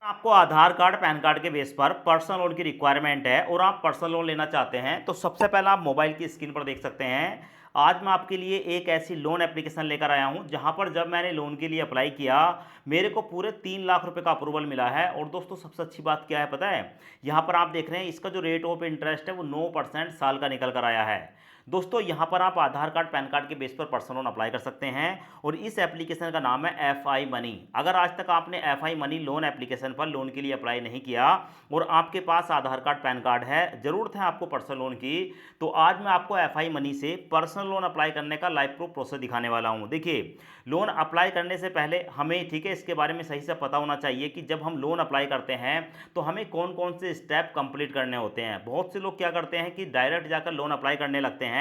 आपको आधार card pan card के base पर पर्सनल लोन की रिक्वायरमेंट है और आप पर्सनल लोन लेना चाहते हैं तो सबसे पहला आप मोबाइल की स्क्रीन पर देख सकते हैं। आज मैं आपके लिए एक ऐसी लोन एप्लीकेशन लेकर आया हूं जहां पर जब मैंने लोन के लिए अप्लाई किया मेरे को पूरे 3 लाख रुपए का अप्रूवल मिला है। और दोस्तों सबसे अच्छी बात क्या है पता है, यहां पर आप देख रहे हैं इसका जो रेट ऑफ इंटरेस्ट है वो 9% साल का निकल कर आया है। दोस्तों यहाँ पर आप आधार कार्ड पैन कार्ड के बेस पर पर्सनल लोन अप्लाई कर सकते हैं और इस एप्लीकेशन का नाम है एफ आई मनी। अगर आज तक आपने F I money loan application पर लोन के लिए अप्लाई नहीं किया और आपके पास आधार कार्ड पैन कार्ड है, ज़रूरत है आपको पर्सनल लोन की, तो आज मैं आपको एफ आई मनी से पर्सनल लोन अप्लाई करने का लाइव प्रूफ प्रोसेस दिखाने वाला हूँ। देखिए, लोन अप्लाई करने से पहले हमें ठीक है इसके बारे में सही से पता होना चाहिए कि जब हम लोन अप्लाई करते हैं तो हमें कौन कौन से स्टेप कंप्लीट करने होते हैं। बहुत से लोग क्या करते हैं कि डायरेक्ट जाकर लोन अप्लाई करने लगते हैं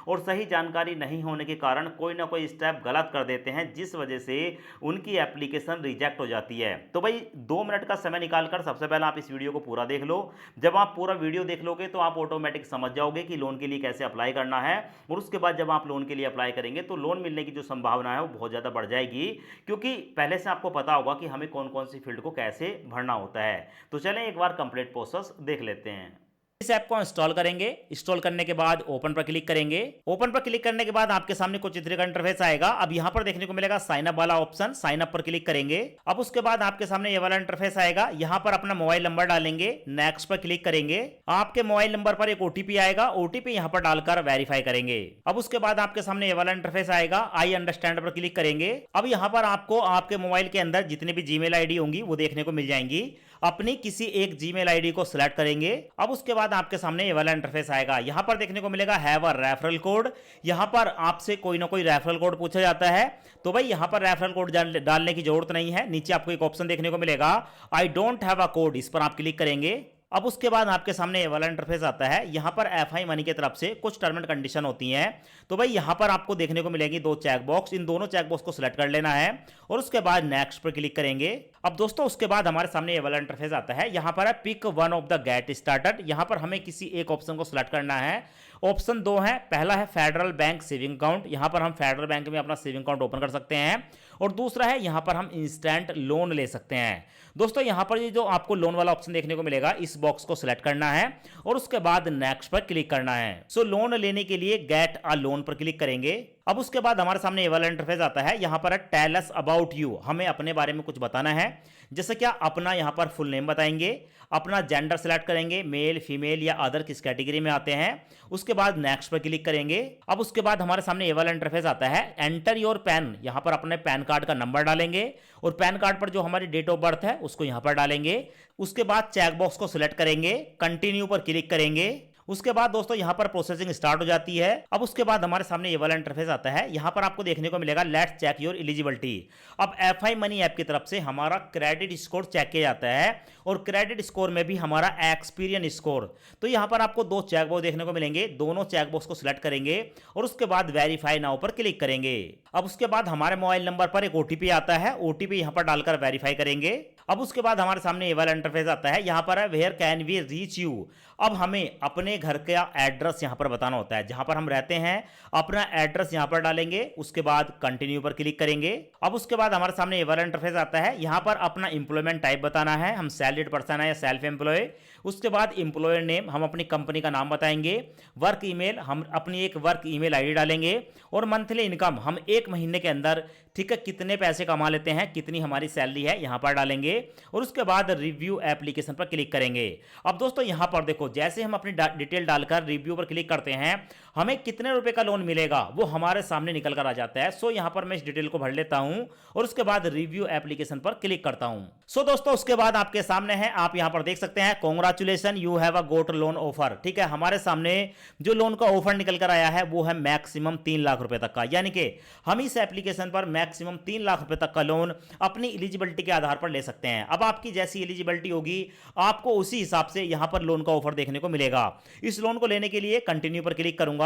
और सही जानकारी नहीं होने के कारण कोई ना कोई स्टेप गलत कर देते हैं जिस वजह से उनकी एप्लीकेशन रिजेक्ट हो जाती है। तो भाई 2 मिनट का समय निकालकर सबसे पहले आप इस वीडियो को पूरा देख लो। जब आप पूरा वीडियो देख लोगे तो आप ऑटोमेटिक समझ जाओगे कि लोन के लिए कैसे अप्लाई करना है और उसके बाद जब आप लोन के लिए अप्लाई करेंगे तो लोन मिलने की जो संभावना है वो बहुत ज़्यादा बढ़ जाएगी, क्योंकि पहले से आपको पता होगा कि हमें कौन कौन सी फील्ड को कैसे भरना होता है। तो चलें एक बार कंप्लीट प्रोसेस देख लेते हैं। इस ऐप को इंस्टॉल करेंगे। इंस्टॉल करने के बाद ओपन पर क्लिक करेंगे। ओपन पर क्लिक करने के बाद आपके सामने कुछ इस तरह का इंटरफेस आएगा। अब यहां पर देखने को मिलेगा साइन अप वाला ऑप्शन, साइन अप पर क्लिक करेंगे। अब उसके बाद आपके सामने ये वाला इंटरफेस आएगा। यहां पर अपना मोबाइल नंबर डालेंगे, नेक्स्ट पर क्लिक करेंगे। आपके मोबाइल नंबर पर एक ओटीपी आएगा, ओटीपी यहां पर डालकर वेरीफाई करेंगे। अब उसके बाद आपके सामने ये वाला इंटरफेस आएगा, आई अंडरस्टैंड पर क्लिक करेंगे। अब यहां पर आपको आपके मोबाइल के अंदर जितने भी जीमेल आईडी होंगी वो देखने को मिल जाएंगी। अपनी किसी एक जीमेल आईडी को सिलेक्ट करेंगे। अब उसके बाद आपके सामने ये वाला इंटरफेस आएगा। यहां पर देखने को मिलेगा हैव अ रेफरल कोड। यहां पर आपसे कोई ना कोई रेफरल कोड पूछा जाता है, तो भाई यहां पर रेफरल कोड डालने की जरूरत नहीं है। नीचे आपको एक ऑप्शन देखने को मिलेगा, I don't have a code, इस पर आप क्लिक करेंगे। अब उसके बाद आपके सामने ये वाला इंटरफेस आता है। यहां पर एफ आई मनी की तरफ से कुछ टर्म एंड कंडीशन होती हैं, तो भाई यहां पर आपको देखने को मिलेंगी 2 चेक बॉक्स। इन दोनों चेक बॉक्स को सिलेक्ट कर लेना है और उसके बाद नेक्स्ट पर क्लिक करेंगे। अब दोस्तों उसके बाद हमारे सामने ये वाला इंटरफेस आता है। यहां पर है pick one of the get started. यहां पर हमें किसी एक ऑप्शन को सिलेक्ट करना है। ऑप्शन 2 है, पहला है फेडरल बैंक सेविंग अकाउंट। यहां पर हम फेडरल बैंक में अपना सेविंग अकाउंट ओपन कर सकते हैं और दूसरा है यहां पर हम इंस्टेंट लोन ले सकते हैं। दोस्तों यहां पर ये जो आपको लोन वाला ऑप्शन देखने को मिलेगा, इस बॉक्स को सिलेक्ट करना है और उसके बाद नेक्स्ट पर क्लिक करना है। सो लोन लेने के लिए गेट अ लोन पर क्लिक करेंगे। अब उसके बाद हमारे सामने ये वाला इंटरफेस आता है। यहां पर है टेल अस अबाउट यू, हमें अपने बारे में कुछ बताना है। जैसे क्या अपना यहां पर फुल नेम बताएंगे, अपना जेंडर सेलेक्ट करेंगे, मेल फीमेल या अदर किस कैटेगरी में आते हैं। उसके बाद नेक्स्ट पर क्लिक करेंगे। अब उसके बाद हमारे सामने ये वाला इंटरफेस आता है, एंटर योर पैन। यहां पर अपने पैन कार्ड का नंबर डालेंगे और पैन कार्ड पर जो हमारी डेट ऑफ बर्थ है उसको यहां पर डालेंगे। उसके बाद चेक बॉक्स को सिलेक्ट करेंगे, कंटिन्यू पर क्लिक करेंगे। उसके बाद दोस्तों यहां पर प्रोसेसिंग स्टार्ट हो जाती है। अब उसके बाद हमारे सामने ये वाला इंटरफेस आता है। यहां पर आपको देखने को मिलेगा लेट्स चेक योर एलिजिबिलिटी। अब एफ आई मनी ऐप की तरफ से हमारा क्रेडिट स्कोर चेक किया जाता है और क्रेडिट स्कोर में भी हमारा एक्सपीरियंस स्कोर। तो यहां पर आपको 2 चेक बॉक्स देखने को मिलेंगे, दोनों चेक बॉक्स को सिलेक्ट करेंगे और उसके बाद वेरीफाई नाउ पर क्लिक करेंगे। अब उसके बाद हमारे मोबाइल नंबर पर एक ओटीपी आता है, ओटीपी यहां पर डालकर वेरीफाई करेंगे। अब उसके बाद हमारे सामने ये वाला इंटरफेस आता है। यहां पर है where can we reach you. अब हमें अपने घर का एड्रेस यहां पर बताना होता है, जहां पर हम रहते हैं अपना एड्रेस यहां पर डालेंगे। उसके बाद कंटिन्यू पर क्लिक करेंगे। अब उसके बाद हमारे सामने ये वाला इंटरफेस आता है। यहां पर अपना इंप्लॉयमेंट टाइप बताना है, हम सैलरीड पर्सन है या सेल्फ एम्प्लॉय। उसके बाद इंप्लॉयर नेम, हम अपनी कंपनी का नाम बताएंगे। वर्क ईमेल, हम अपनी एक वर्क ईमेल आईडी डालेंगे और मंथली इनकम, हम एक महीने के अंदर ठीक है कितने पैसे कमा लेते हैं, कितनी हमारी सैलरी है यहां पर डालेंगे और उसके बाद रिव्यू एप्लीकेशन पर क्लिक करेंगे। अब दोस्तों यहां पर देखो, जैसे हम अपनी डिटेल डालकर रिव्यू पर क्लिक करते हैं हमें कितने रुपए का लोन मिलेगा वो हमारे सामने निकल कर आ जाता है। सो यहां पर मैं इस डिटेल को भर लेता हूं और उसके बाद रिव्यू एप्लीकेशन पर क्लिक करता हूं। सो दोस्तों उसके बाद आपके सामने है, आप यहां पर देख सकते हैं congratulation you have a got loan offer. ठीक है, हमारे सामने जो लोन का ऑफर निकल कर आया है वो है मैक्सिमम 3 लाख रुपए तक का, यानी कि हम इस एप्लीकेशन पर मैक्सिमम 3 लाख रुपए तक का लोन अपनी एलिजिबिलिटी के आधार पर ले सकते हैं। अब आपकी जैसी एलिजिबिलिटी होगी आपको उसी हिसाब से यहां पर लोन का ऑफर देखने को मिलेगा। इस लोन को लेने के लिए कंटिन्यू पर क्लिक करूंगा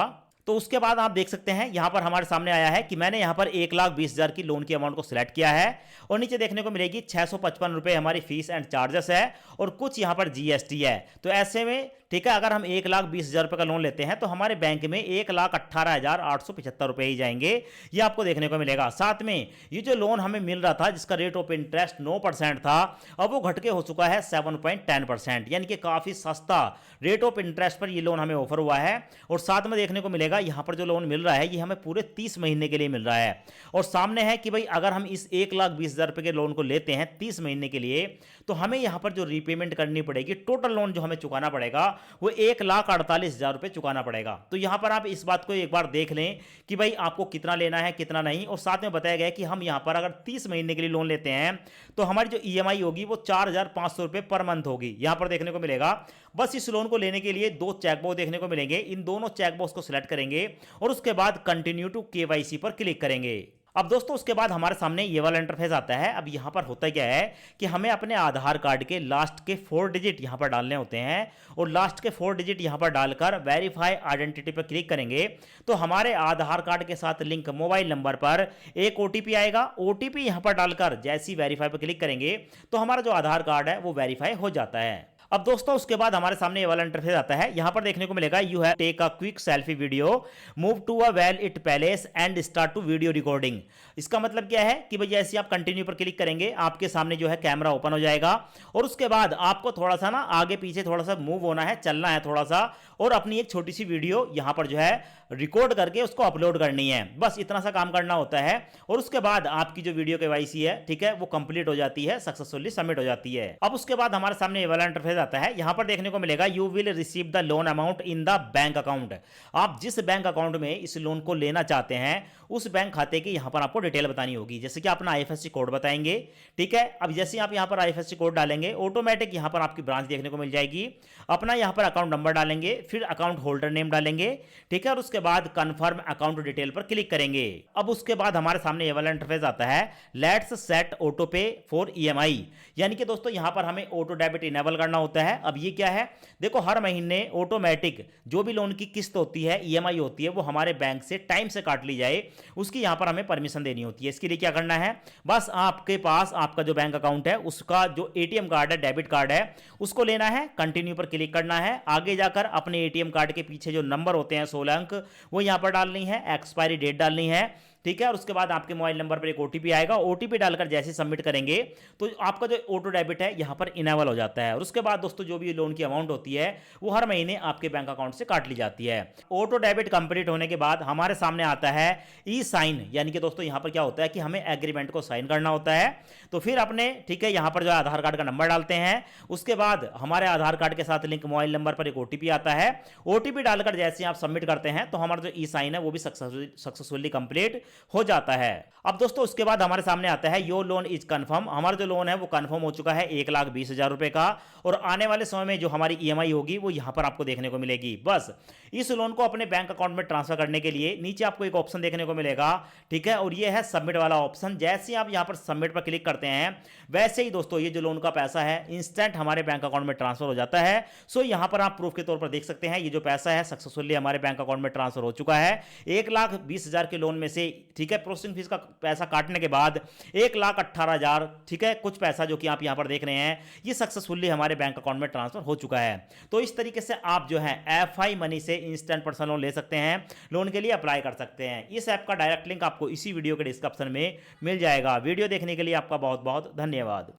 तो उसके बाद आप देख सकते हैं यहां पर हमारे सामने आया है कि मैंने यहां पर 1,20,000 की लोन की अमाउंट को सिलेक्ट किया है और नीचे देखने को मिलेगी 655 रुपए हमारी फीस एंड चार्जेस है और कुछ यहां पर जीएसटी है। तो ऐसे में ठीक है, अगर हम 1,20,000 रुपए का लोन लेते हैं तो हमारे बैंक में 1,18,875 रुपए ही जाएंगे, ये आपको देखने को मिलेगा। साथ में ये जो लोन हमें मिल रहा था जिसका रेट ऑफ इंटरेस्ट 9% था, अब वो घट के हो चुका है 7.10%, यानी कि काफी सस्ता रेट ऑफ इंटरेस्ट पर ये लोन हमें ऑफर हुआ है। और साथ में देखने को मिलेगा यहां पर जो लोन मिल रहा है ये हमें पूरे 30 महीने के लिए मिल रहा है। और सामने है कि भाई अगर हम इस 1,20,000 रुपए के लोन को लेते हैं 30 महीने के लिए तो हमें यहां पर जो रीपेमेंट करनी पड़ेगी, टोटल लोन जो हमें चुकाना पड़ेगा वो 1,48,000 रुपए चुकाना पड़ेगा। तो यहां पर आप इस बात को एक बार देख लें कि भाई आपको कितना लेना है कितना नहीं। और साथ में बताया गया कि हम यहां पर अगर 30 महीने के लिए लोन लेते हैं तो हमारी जो ईएमआई होगी वो 4,500 रुपए पर मंथ होगी, यहां पर देखने को मिलेगा। बस इस लोन को लेने के लिए 2 चेकबॉक्स देखने को मिलेंगे, इन दोनों चेकबॉक्स को सिलेक्ट करेंगे और उसके बाद कंटिन्यू टू केवाईसी पर क्लिक करेंगे। अब दोस्तों उसके बाद हमारे सामने ये वाला इंटरफेस आता है। अब यहां पर होता क्या है कि हमें अपने आधार कार्ड के लास्ट के 4 डिजिट यहां पर डालने होते हैं और लास्ट के 4 डिजिट यहां पर डालकर वेरीफाई आइडेंटिटी पर क्लिक करेंगे तो हमारे आधार कार्ड के साथ लिंक मोबाइल नंबर पर एक ओटीपी आएगा। ओटीपी यहां पर डालकर जैसी वेरीफाई पर क्लिक करेंगे तो हमारा जो आधार कार्ड है वो वेरीफाई हो जाता है। अब दोस्तों उसके बाद हमारे सामने ये वाला इंटरफेस आता है। यहां पर देखने को मिलेगा you have take a quick selfie video, move to a well lit place and start to video recording. इसका मतलब क्या है कि भाई जैसे आप कंटिन्यू पर क्लिक करेंगे आपके सामने जो है कैमरा ओपन हो जाएगा और उसके बाद आपको थोड़ा सा ना आगे पीछे थोड़ा सा मूव होना है, चलना है थोड़ा सा और अपनी एक छोटी सी वीडियो यहां पर जो है रिकॉर्ड करके उसको अपलोड करनी है। बस इतना सा काम करना होता है और उसके बाद आपकी जो वीडियो केवाईसी है ठीक है वो कंप्लीट हो जाती है, सक्सेसफुली सबमिट हो जाती है। अब उसके बाद हमारे सामने ये वाला इंटरफेस आता है। यहां पर देखने को मिलेगा you will receive the loan amount in the bank account. आप जिस बैंक अकाउंट में इस लोन को लेना चाहते हैं उस बैंक खाते की यहां पर आपको डिटेल बतानी होगी, जैसे कि अपना आईएफएससी कोड बताएंगे। ठीक है, अब जैसे आप यहां पर आईएफएससी कोड डालेंगे ऑटोमेटिक यहां पर आपकी ब्रांच देखने को मिल जाएगी। अपना यहां पर अकाउंट नंबर डालेंगे, फिर अकाउंट होल्डर नेम डालेंगे। ठीक है, और उसके बाद कंफर्म अकाउंट डिटेल पर क्लिक करेंगे। अब उसके बाद हमारे सामने ये वाला इंटरफेस आता है लेट्स सेट ऑटो पे फॉर ईएमआई, यानी कि दोस्तों यहां पर हमें ऑटो डेबिट इनेबल करना होता है। अब ये क्या है, देखो हर महीने ऑटोमेटिक जो भी लोन की किस्त होती है ईएमआई होती है वो हमारे बैंक से टाइम से काट ली जाए, उसकी यहां पर हमें परमिशन देनी होती है। इसके लिए क्या करना है, बस आपके पास आपका जो बैंक अकाउंट है उसका जो एटीएम कार्ड है, डेबिट कार्ड है, उसको लेना है, कंटिन्यू पर क्लिक करना है। आगे जाकर अपने एटीएम कार्ड के पीछे जो नंबर होते हैं 16 अंक वो यहां पर डालनी है, एक्सपायरी डेट डालनी है। ठीक है, और उसके बाद आपके मोबाइल नंबर पर एक ओटीपी आएगा, ओटीपी डालकर जैसे सबमिट करेंगे तो आपका जो ऑटो डेबिट है यहां पर इनेबल हो जाता है। और उसके बाद दोस्तों जो भी लोन की अमाउंट होती है वो हर महीने आपके बैंक अकाउंट से काट ली जाती है। ऑटो डेबिट कंप्लीट होने के बाद हमारे सामने आता है ई साइन, यानी कि दोस्तों यहां पर क्या होता है कि हमें एग्रीमेंट को साइन करना होता है। तो फिर अपने ठीक है यहां पर जो आधार कार्ड का नंबर डालते हैं, उसके बाद हमारे आधार कार्ड के साथ लिंक मोबाइल नंबर पर एक ओटीपी आता है। ओटीपी डालकर जैसे आप सबमिट करते हैं तो हमारा जो ई साइन है वो भी सक्सेसफुली कंप्लीट हो जाता है। अब दोस्तों उसके बाद हमारे सामने आता है योर लोन इज कंफर्म। हमारा जो लोन है वो कंफर्म हो चुका है 1,20,000 रुपए का और आने वाले समय में जो हमारी ईएमआई होगी वो यहां पर आपको देखने को मिलेगी। बस इस लोन को अपने बैंक अकाउंट में ट्रांसफर करने के लिए नीचे आपको एक ऑप्शन देखने को मिलेगा, ठीक है, और ये है सबमिट वाला ऑप्शन। जैसे आप यहां पर सबमिट पर क्लिक करते हैं वैसे ही दोस्तों ये जो लोन का पैसा है इंस्टेंट हमारे बैंक अकाउंट में ट्रांसफर हो जाता है। सो यहां पर आप प्रूफ के तौर पर देख सकते हैं ये जो पैसा है सक्सेसफुली हमारे बैंक अकाउंट में ट्रांसफर हो चुका है। 1,20,000 के लोन में से ठीक है प्रोसेसिंग फीस का पैसा काटने के बाद 1,18,000 ठीक है कुछ पैसा जो कि आप यहां पर देख रहे हैं ये सक्सेसफुली हमारे बैंक अकाउंट में ट्रांसफर हो चुका है। तो इस तरीके से आप जो है एफआई मनी से इंस्टेंट पर्सनल लोन ले सकते हैं, लोन के लिए अप्लाई कर सकते हैं। इस ऐप का डायरेक्ट लिंक आपको इसी वीडियो के डिस्क्रिप्शन में मिल जाएगा। वीडियो देखने के लिए आपका बहुत बहुत धन्यवाद।